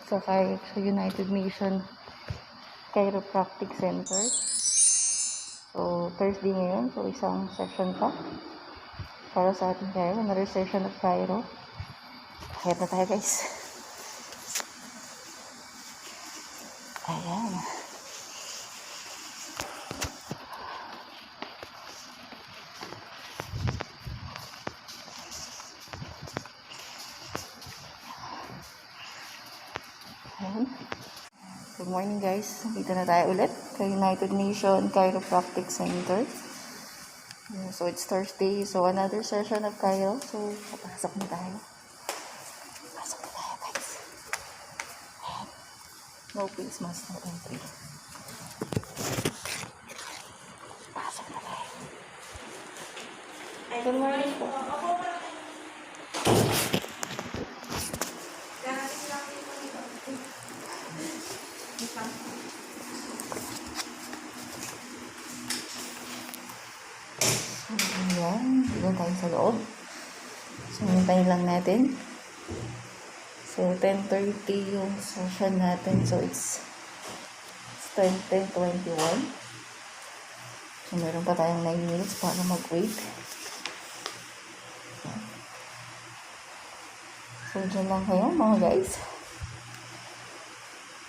sa United Nation Chiropractic Center. So, Thursday ngayon. So, isang session pa para sa ating chiro. Another session of chiro. Kaya na tayo, guys. Ayan. Good morning, guys. Dito na tayo ulit sa United Nation Chiropractic Center. So it's Thursday. So another session of chiro. So papasok na tayo. Pasok na tayo, guys. Ayan. No face mask, no entry. Pasok na tayo. Good morning po. Ayan, dito tayo sa loob. So, hintayin lang natin. So, 10:30 yung session natin. So, it's 10:21. So, meron pa tayong 9 minutes para mag-wait. So, dyan lang kayo, mga guys.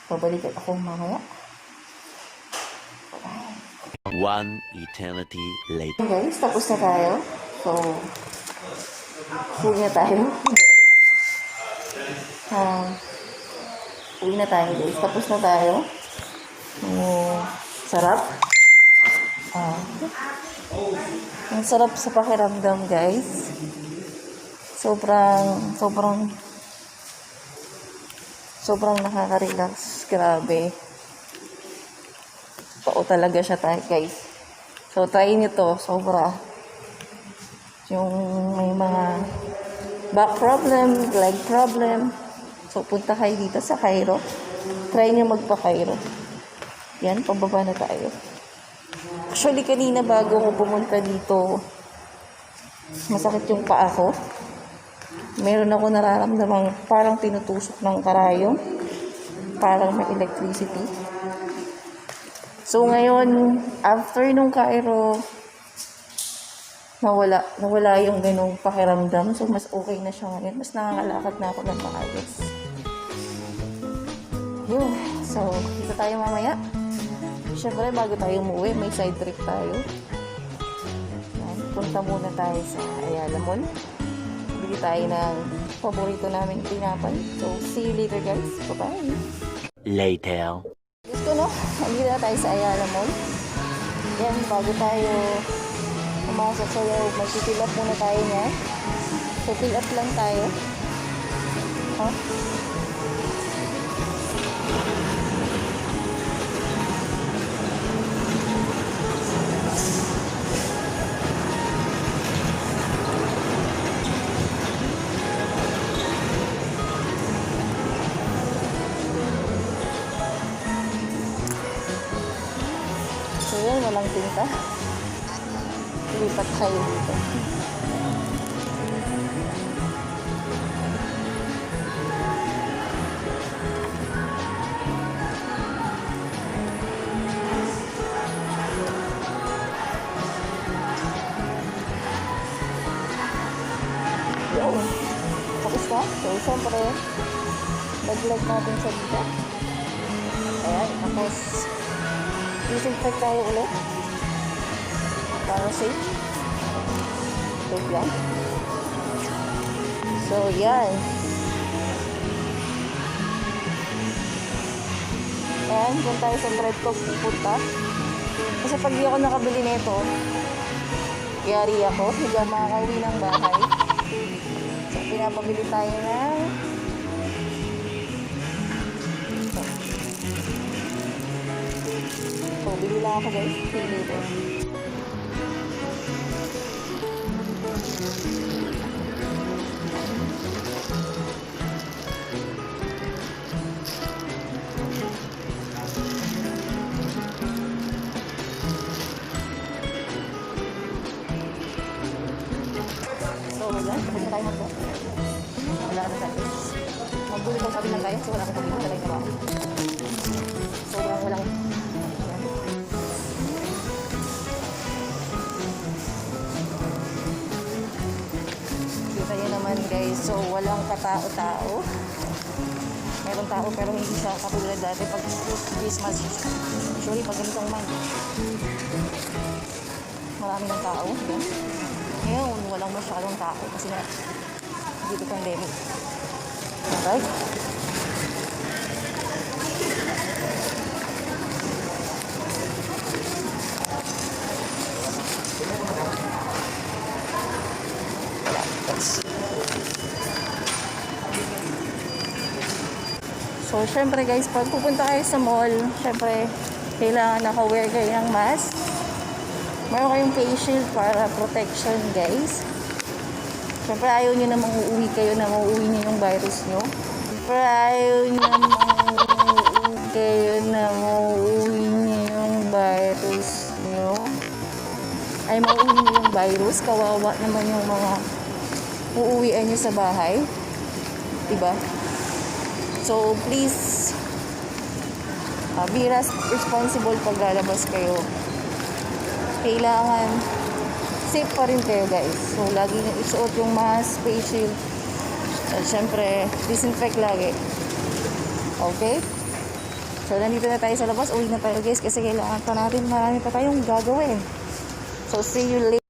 Pabalik ako mamaya. One eternity later. Okay, guys, tapos na tayo. So, uwi na tayo. Uwi na tayo, guys. Tapos na tayo. Sarap. Ang sarap sa pakiramdam, guys. Sobrang nakaka-relax. Grabe. Oo talaga siya tayo, guys. So, try nyo to. Sobra. Yung may mga back problem, leg problem. So, punta kayo dito sa chiro. Try nyo magpa-chiro. Yan, pababa na tayo. Actually, kanina bago ko pumunta dito, masakit yung paa ko. Meron ako nararamdamang parang tinutusok ng karayom. Parang may electricity. So, ngayon, after nung chiro, nawala yung ganong pakiramdam. So, mas okay na siya ngayon. Mas nakakalakad na ako ng maayos. Yun. So, dito tayo mamaya. Siyempre, bago tayo umuwi, may side trip tayo. Yan. Punta muna tayo sa Ayala Mall. Bili tayo ng paborito namin tinapay. So, see you later, guys. Bye-bye. Later. Gusto, no? Nandito na tayo sa Ayala Mall. Yan, bago tayo pumasok sa loob, mag-fill up muna tayo niya. So, fill up lang tayo. Huh? So, yun, walang tinta. Lipat tayo dito. Yun. Tapos na. So, siyempre, laglag natin sa dito. Ayan. Tapos, disinfect tayo ulit. Para safe. Wait lang. So, yan. Ayan, dyan tayo sa bread cook pupunta. Kasi pag di ako nakabili nito, yari ako. Hindi ako makakauwi ng bahay. So, pinapabili tayo ng so, bili lang ako, guys. Pili ito. So, wala. Tapos na tayo mag-go. Wala na tayo. Magbulot ang sabi lang tayo kasi wala akong problema talaga trabaho. Sobrang walang kita nyo naman guys, so walang katao-tao. Meron tao pero hindi siya katulad dati pag Christmas. Usually pag ganitong month, marami ng tao. Yan. Ngayon, walang masyadong tao kasi nga dito pandemic. Okay? So, syempre guys, pag pupunta kayo sa mall, syempre, kailangan naka-wear kayo ng mask. Meron kayong face shield para protection, guys. Syempre, ayaw nyo namang uuwi kayo na mauuwi nyo yung virus nyo. Syempre, ayaw nyo namang uuwi kayo na mauuwi nyo yung virus nyo. Ay, mauuwi nyo yung virus. Kawawa naman yung mga uuwian nyo sa bahay. Diba? So, please, be responsible pag lalabas kayo. Kailangan safe pa rin kayo, guys. So, lagi nyo isuot yung mask, face shield. At syempre, disinfect lagi. Okay? So, nandito na tayo sa labas. Uwi na tayo, guys, kasi kailangan pa natin. Marami pa tayong gagawin. So, see you later.